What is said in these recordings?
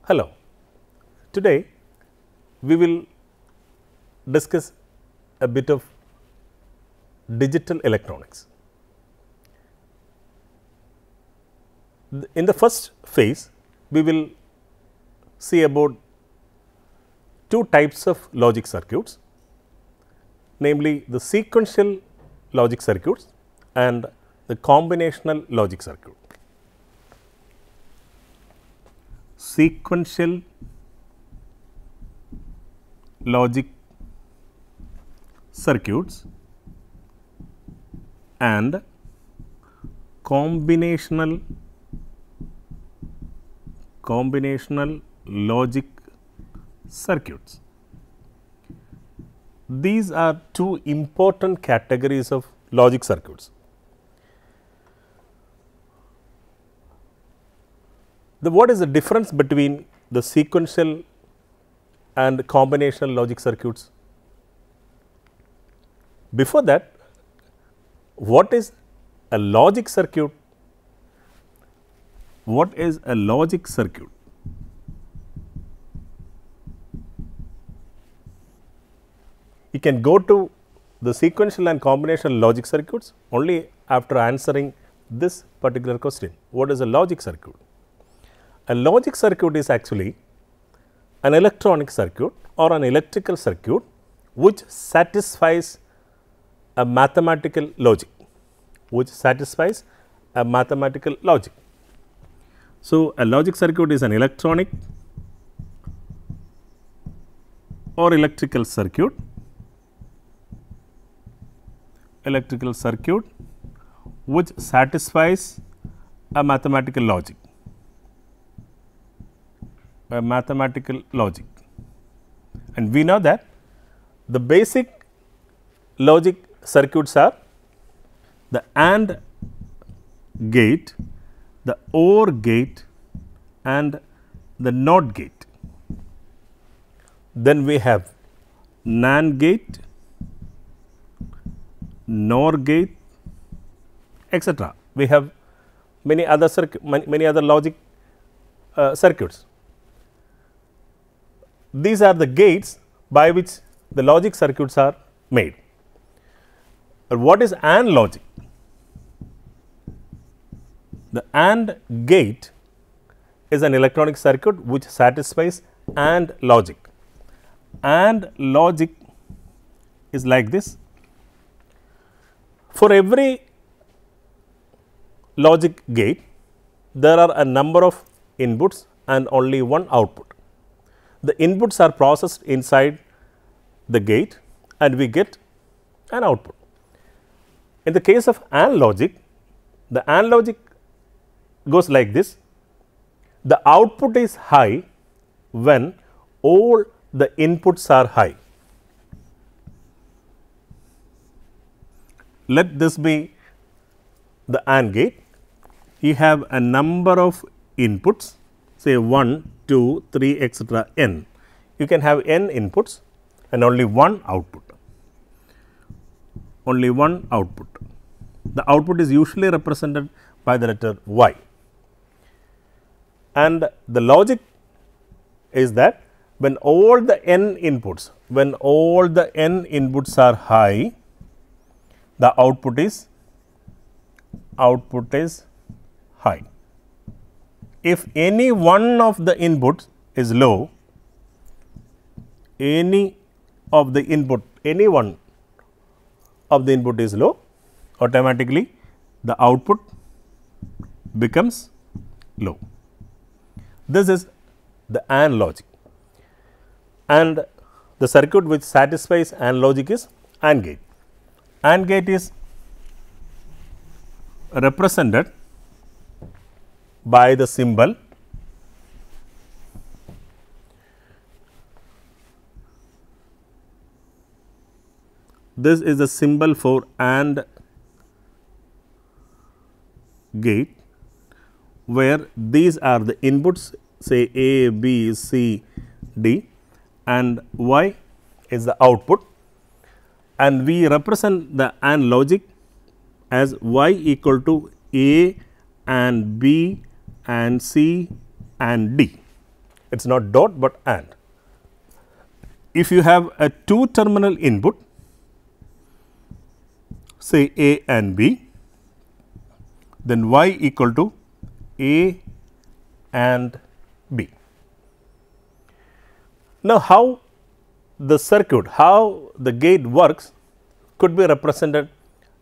Hello, today we will discuss a bit of digital electronics. In the first phase, we will see about two types of logic circuits, namely the sequential logic circuits and the combinational logic circuit. Sequential logic circuits and combinational logic circuits. These are two important categories of logic circuits. What is the difference between the sequential and combinational logic circuits? Before that, what is a logic circuit? What is a logic circuit? You can go to the sequential and combinational logic circuits only after answering this particular question. What is a logic circuit? A logic circuit is actually an electronic circuit or an electrical circuit which satisfies a mathematical logic, So, a logic circuit is an electronic or electrical circuit which satisfies a mathematical logic. And we know that the basic logic circuits are the AND gate, the OR gate and the NOT gate. Then we have NAND gate, NOR gate, etc. We have many other logic circuits. These are the gates by which the logic circuits are made. But what is AND logic? The AND gate is an electronic circuit which satisfies AND logic. AND logic is like this. For every logic gate, there are a number of inputs and only one output. The inputs are processed inside the gate and we get an output. In the case of AND logic, the AND logic goes like this. The output is high when all the inputs are high. Let this be the AND gate. You have a number of inputs, say 1, 2, 3, etc. n. You can have n inputs and only one output. The output is usually represented by the letter y. And the logic is that when all the n inputs are high, the output is high. If any one of the inputs is low, any one of the input is low, automatically the output becomes low. This is the AND logic, and the circuit which satisfies AND logic is AND gate. AND gate is represented by the symbol this is the symbol for AND gate, where these are the inputs, say A, B, C, D, and Y is the output, and we represent the AND logic as Y equal to A and B and C and D. it is not dot, but and. If you have a two terminal input, say A and B, then y equal to A and B. Now, how the circuit, how the gate works could be represented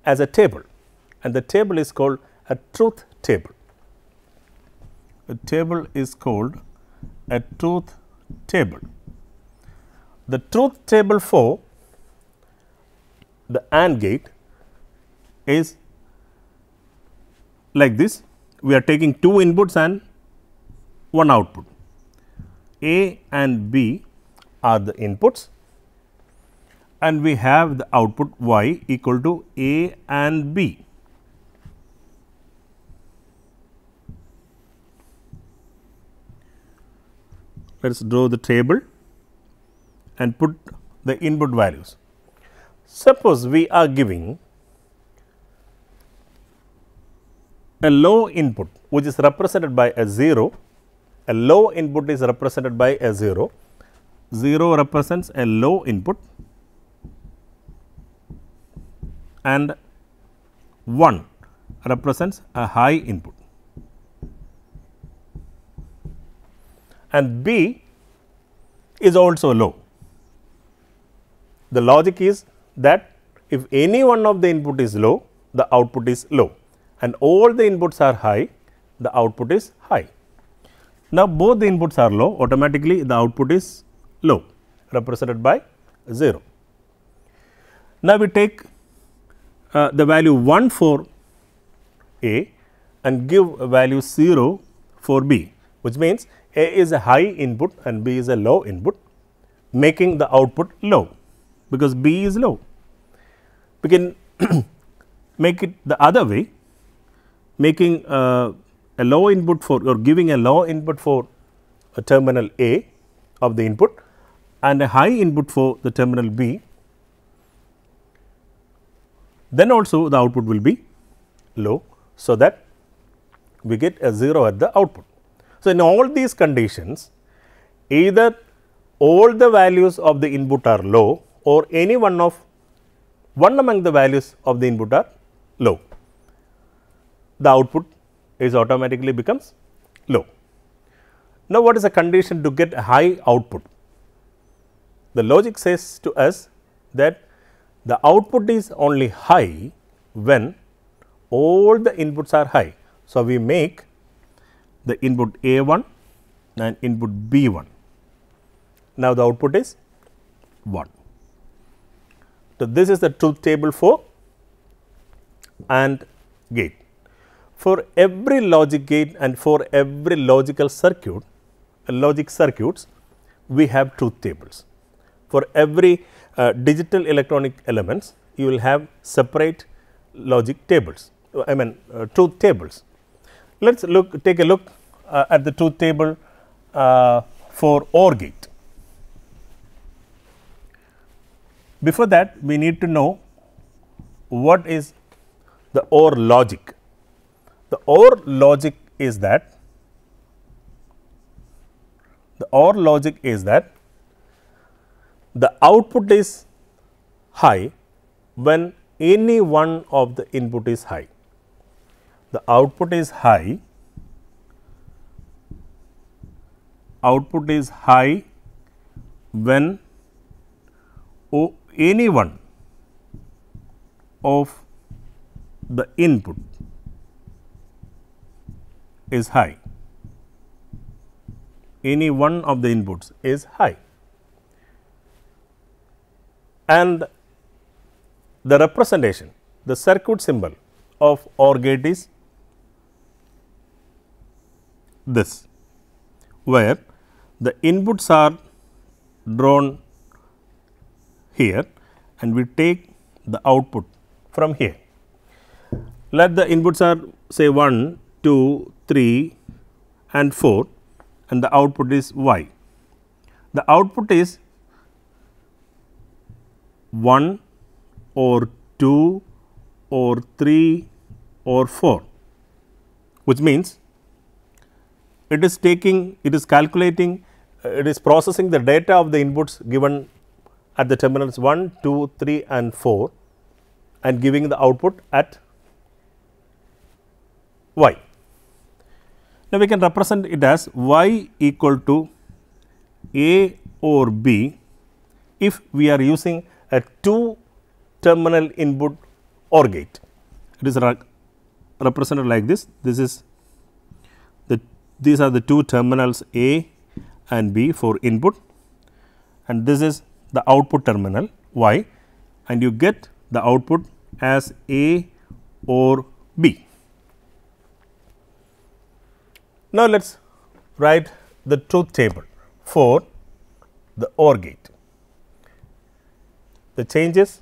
as a table, and the table is called a truth table. A table is called a truth table. The truth table for the AND gate is like this. We are taking two inputs and one output. A and B are the inputs, and we have the output y equal to A and B. Let us draw the table and put the input values. Suppose we are giving a low input which is represented by a 0, a low input is represented by a 0, 0 represents a low input and 1 represents a high input, and B is also low. The logic is that if any one of the input is low, the output is low, and all the inputs are high, the output is high. Now, both the inputs are low, automatically the output is low, represented by 0. Now, we take the value 1 for A and give a value 0 for B, which means A is a high input and B is a low input, making the output low, because B is low. We can make it the other way, making a low input for, or giving a low input for a terminal A of the input and a high input for the terminal B, then also the output will be low, so that we get a 0 at the output. So, in all these conditions, either all the values of the input are low or any one among the values of the input are low, the output is automatically becomes low. Now, what is the condition to get a high output? The logic says to us that the output is only high when all the inputs are high. So, we make the input A1 and input B1. Now, the output is 1. So, this is the truth table for AND gate. For every logic gate and for every logical circuit, logic circuits, we have truth tables. For every digital electronic elements, you will have separate logic tables, truth tables. Let us take a look at the truth table for OR gate. Before that, we need to know what is the OR logic. The OR logic is that the output is high when any one of the input is high. The output is high, when any one of the input is high. Any one of the inputs is high, and the representation, the circuit symbol of OR gate is this, where the inputs are drawn here and we take the output from here. Let the inputs are say 1, 2, 3 and 4 and the output is y. The output is 1 or 2 or 3 or 4, which means it is calculating it is processing the data of the inputs given at the terminals 1, 2, 3 and 4 and giving the output at y. Now, we can represent it as y equal to a or b if we are using a 2 terminal input OR gate. It is represented like this. These are the 2 terminals A and B for input, and this is the output terminal y, and you get the output as A or B. Now, let us write the truth table for the OR gate. The changes,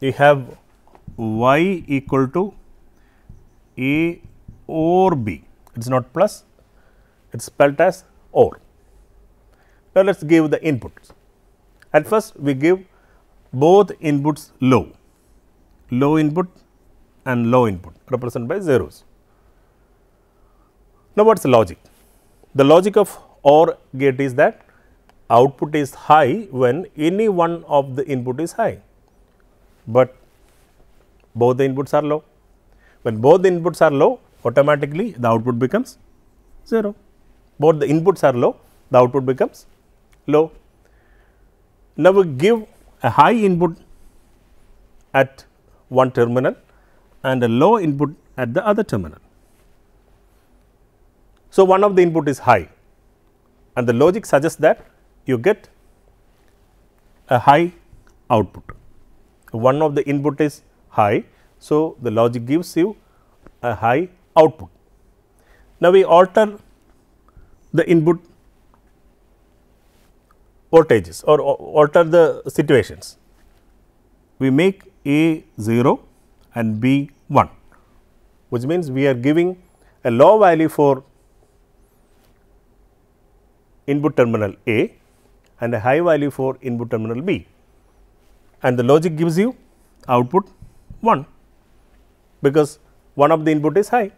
you have y equal to A or B. It is not plus, it is spelled as OR. Now, let us give the inputs. At first, we give both inputs low input and low input represented by zeros. Now, what is the logic? The logic of OR gate is that output is high when any one of the input is high, but both the inputs are low. When both the inputs are low, automatically the output becomes 0. Both the inputs are low, the output becomes low. Now, we give a high input at one terminal and a low input at the other terminal. So, one of the input is high, and the logic suggests that you get a high output. One of the input is high, so the logic gives you a high output. Now, we alter the input voltages or alter the situations. We make A 0 and B 1, which means we are giving a low value for input terminal A and a high value for input terminal B, and the logic gives you output 1 because one of the input is high.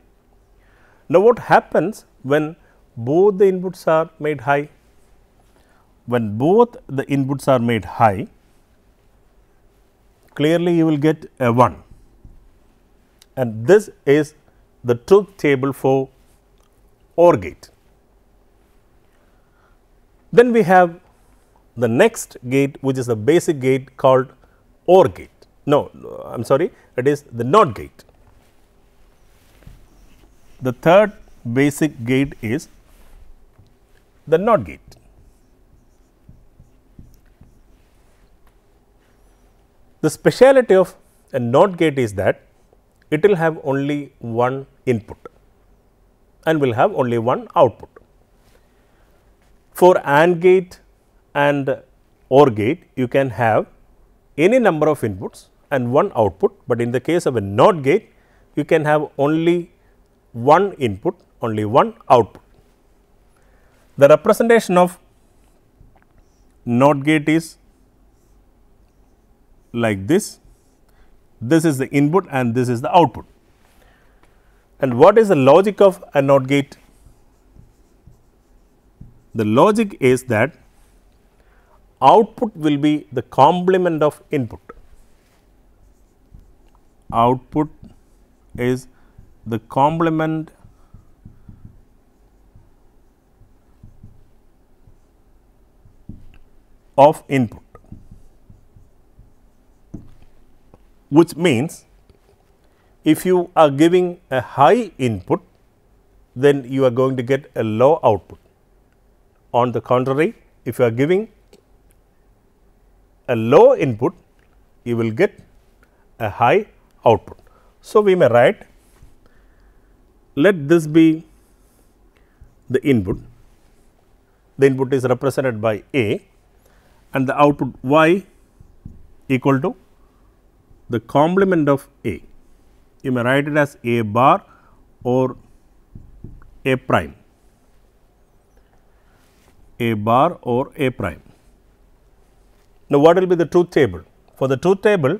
Now, what happens when both the inputs are made high? When both the inputs are made high, clearly you will get a 1, and this is the truth table for OR gate. Then we have the next gate, which is the basic gate called OR gate. No, I am sorry, it is the NOT gate. The third basic gate is the NOT gate. The speciality of a NOT gate is that it will have only one input and will have only one output. For AND gate and OR gate, you can have any number of inputs and one output, but in the case of a NOT gate, you can have only one input, only one output. The representation of NOT gate is like this. This is the input and this is the output. And what is the logic of a NOT gate? The logic is that output will be the complement of input. Output is the complement of input, which means if you are giving a high input, then you are going to get a low output. On the contrary, if you are giving a low input, you will get a high output. So, we may write, let this be the input is represented by A and the output y equal to the complement of A. You may write it as A bar or A prime. A bar or A prime. Now, what will be the truth table? For the truth table,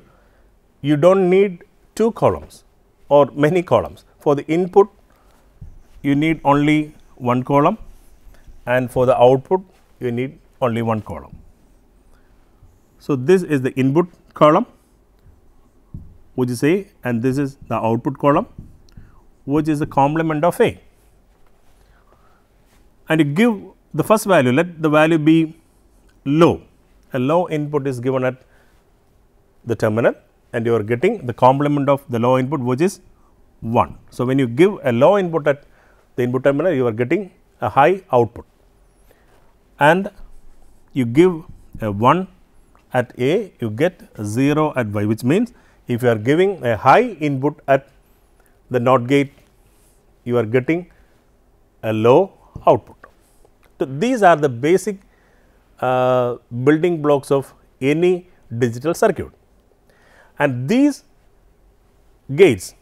you do not need 2 columns or many columns. For the input, you need only one column, and for the output you need only one column. So, this is the input column, which is A, and this is the output column, which is the complement of A. And you give the first value, let the value be low. A low input is given at the terminal, and you are getting the complement of the low input, which is 1. So, when you give a low input at the input terminal, you are getting a high output, and you give a 1 at A, you get 0 at Y, which means if you are giving a high input at the NOT gate, you are getting a low output. So, these are the basic building blocks of any digital circuit, and these gates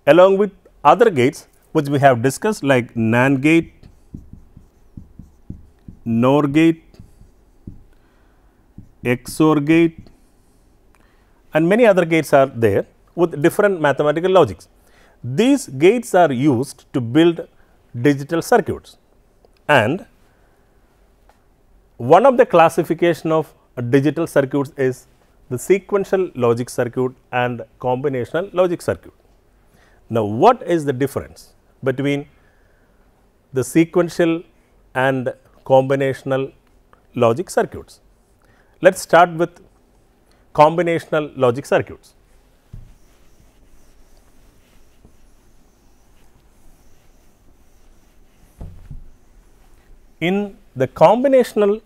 along with other gates which we have discussed, like NAND gate, NOR gate, XOR gate, and many other gates are there with different mathematical logics. These gates are used to build digital circuits, and one of the classification of digital circuits is the sequential logic circuit and combinational logic circuit. Now, what is the difference between the sequential and combinational logic circuits? Let us start with combinational logic circuits. In the combinational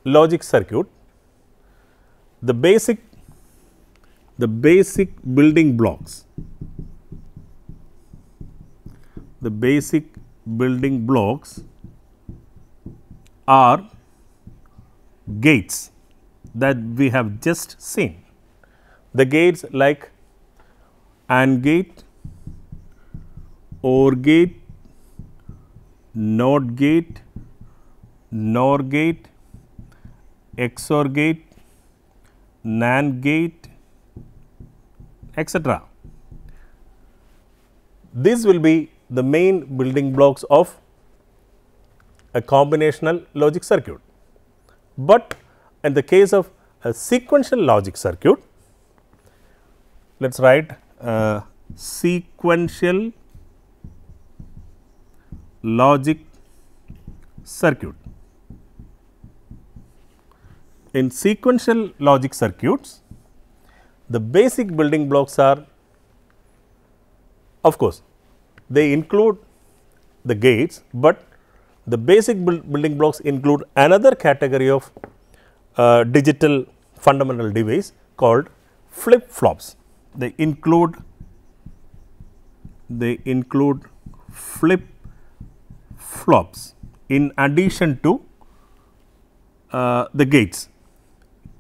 logic circuit, the basic building blocks are gates that we have just seen. The gates like AND gate, OR gate, NOT gate, NOR gate, XOR gate, NAND gate, etc. These will be the main building blocks of a combinational logic circuit. But in the case of a sequential logic circuit, let us write sequential logic circuit. In sequential logic circuits, the basic building blocks are, of course, they include the gates, but the basic building blocks include another category of digital fundamental device called flip flops. They include flip flops in addition to the gates.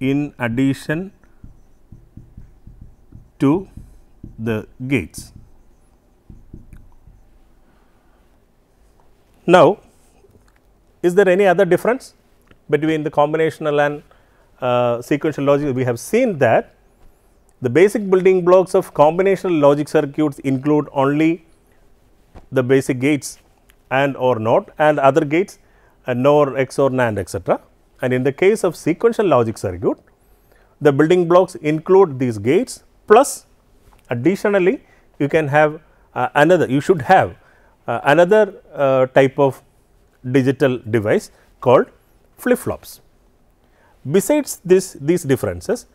In addition to the gates. Now, is there any other difference between the combinational and sequential logic? We have seen that the basic building blocks of combinational logic circuits include only the basic gates AND or NOT, and other gates NOR, XOR, NAND, etc. And in the case of sequential logic circuit, the building blocks include these gates, plus additionally you can have you should have another type of digital device called flip flops. Besides these differences,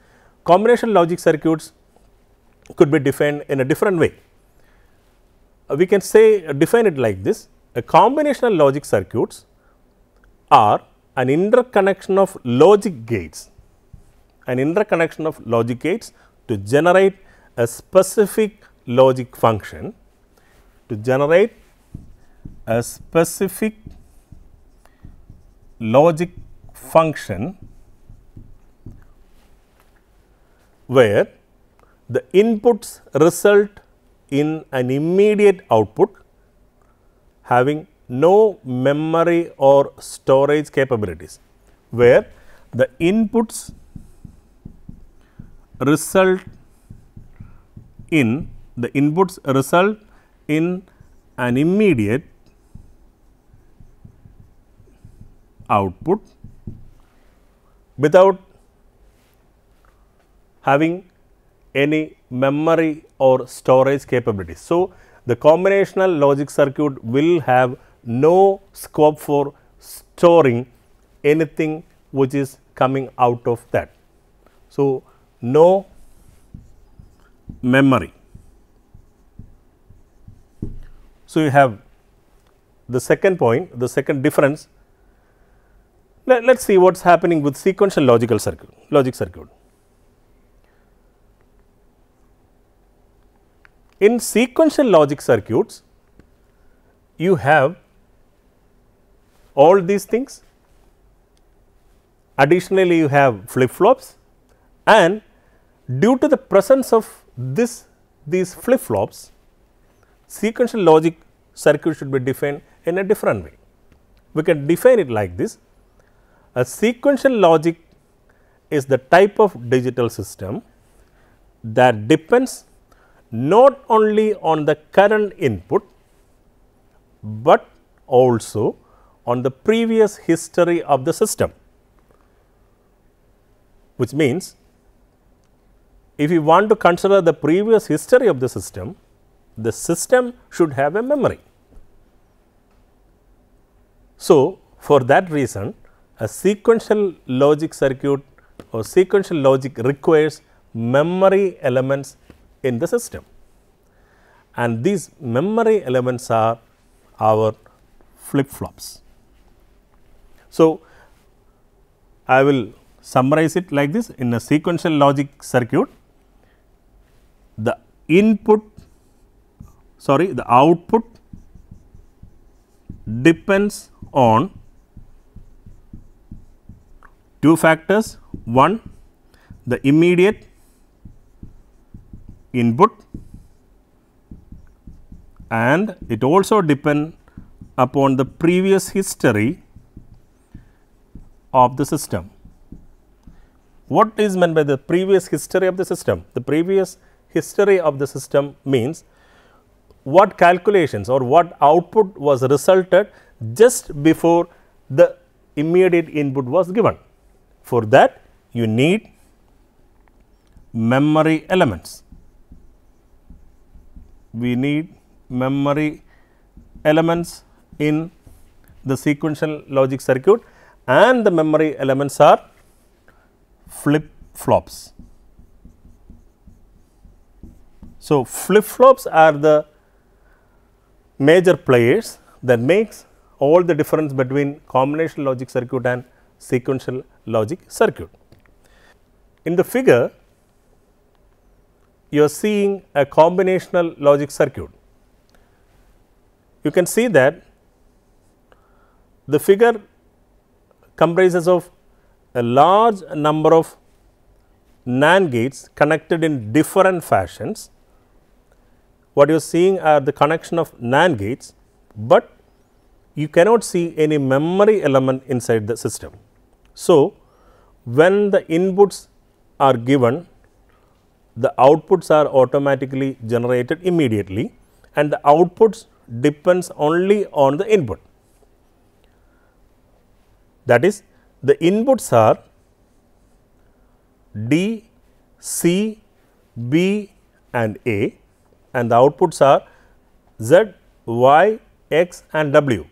combinational logic circuits could be defined in a different way. We can say define it like this: a combinational logic circuits are an interconnection of logic gates, to generate a specific logic function, where the inputs result in an immediate output having no memory or storage capabilities, where the inputs result in an immediate output without having any memory or storage capabilities. So, the combinational logic circuit will have no scope for storing anything which is coming out of that. So, no memory. So, you have the second point, the second difference. Let us see what is happening with sequential logic circuit. In sequential logic circuits, you have all these things. Additionally, you have flip flops, and due to the presence of these flip flops, sequential logic circuit should be defined in a different way. We can define it like this: a sequential logic is the type of digital system that depends not only on the current input, but also on the previous history of the system. Which means, if you want to consider the previous history of the system should have a memory. So, for that reason, a sequential logic circuit or sequential logic requires memory elements in the system, and these memory elements are our flip flops. So, I will summarize it like this: in a sequential logic circuit, the output depends on two factors. One, the immediate input, and it also depends upon the previous history of the system. What is meant by the previous history of the system? The previous history of the system means what calculations or what output was resulted just before the immediate input was given. For that, you need memory elements. We need memory elements in the sequential logic circuit, and the memory elements are flip flops. So, flip flops are the major players that makes all the difference between combinational logic circuit and sequential logic circuit. In the figure, you are seeing a combinational logic circuit. You can see that the figure comprises of a large number of NAND gates connected in different fashions. What you are seeing are the connection of NAND gates, but you cannot see any memory element inside the system. So, when the inputs are given, the outputs are automatically generated immediately, and the outputs depends only on the input. That is, the inputs are D, C, B and A, and the outputs are Z, Y, X and W.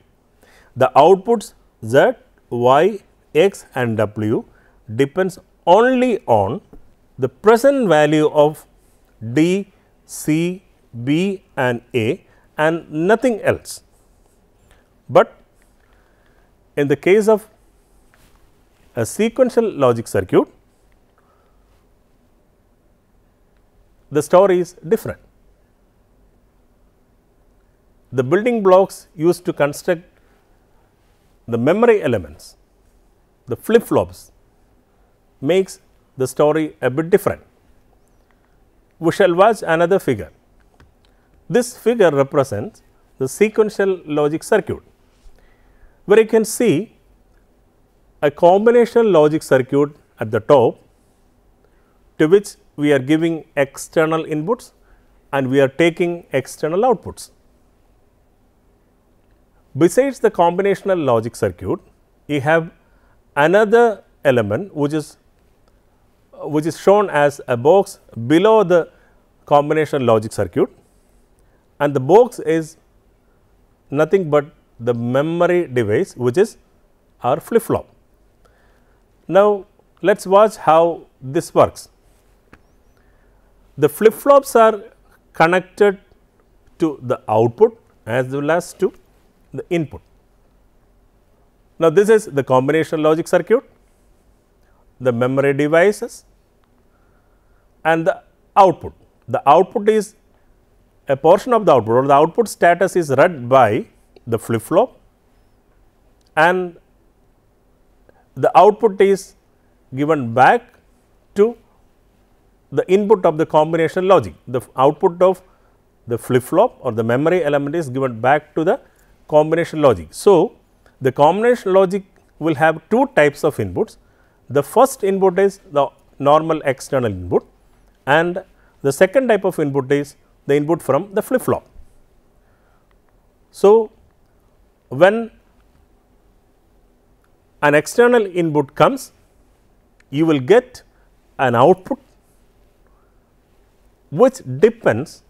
The outputs Z, Y, X and W depends only on the present value of D, C, B and A and nothing else. But in the case of a sequential logic circuit, the story is different. The building blocks used to construct the memory elements, the flip flops, makes the story a bit different. We shall watch another figure. This figure represents the sequential logic circuit, where you can see a combinational logic circuit at the top, to which we are giving external inputs and we are taking external outputs. Besides the combinational logic circuit, you have another element which is shown as a box below the combination logic circuit, and the box is nothing but the memory device which is our flip flop. Now, let us watch how this works. The flip flops are connected to the output as well as to the input. Now, this is the combination logic circuit, the memory devices and the output. The output is a portion of the output, or the output status is read by the flip flop, and the output is given back to the input of the combination logic. The output of the flip flop or the memory element is given back to the combination logic. So, the combination logic will have two types of inputs. The first input is the normal external input, and the second type of input is the input from the flip flop. So, when an external input comes, you will get an output which depends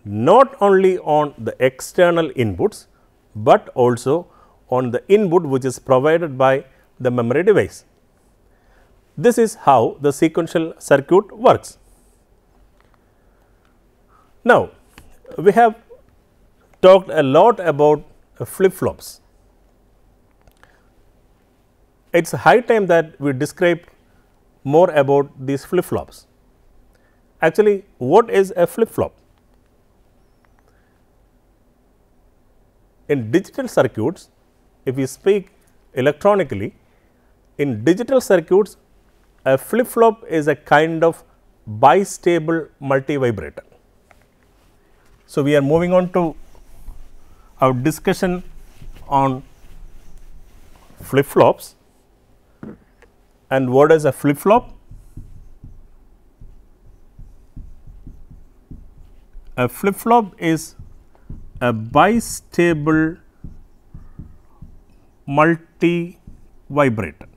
not only on the external inputs, but also on the input which is provided by the memory device. This is how the sequential circuit works. Now, we have talked a lot about flip flops. It is high time that we describe more about these flip flops. Actually, what is a flip flop? In digital circuits, if we speak electronically, in digital circuits, a flip flop is a kind of bistable multivibrator. So, we are moving on to our discussion on flip flops. And what is a flip flop? A flip flop is a bistable multivibrator.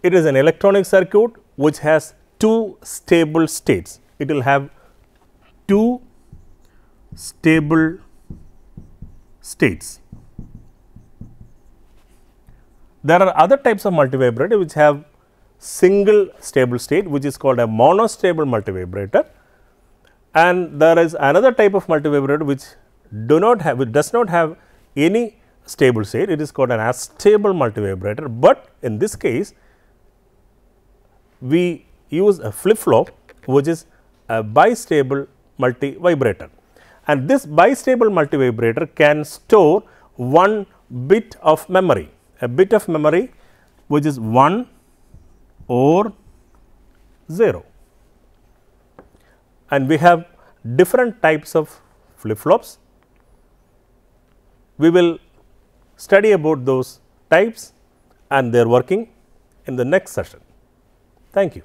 It is an electronic circuit which has two stable states. It will have two stable states. There are other types of multivibrator which have single stable state, which is called a monostable multivibrator, and there is another type of multivibrator which does not have any stable state. It is called an astable multivibrator, but in this case we use a flip flop which is a bistable multivibrator, and this bistable multivibrator can store one bit of memory, a bit of memory which is 1 or 0, and we have different types of flip flops. We will study about those types and their working in the next session. Thank you.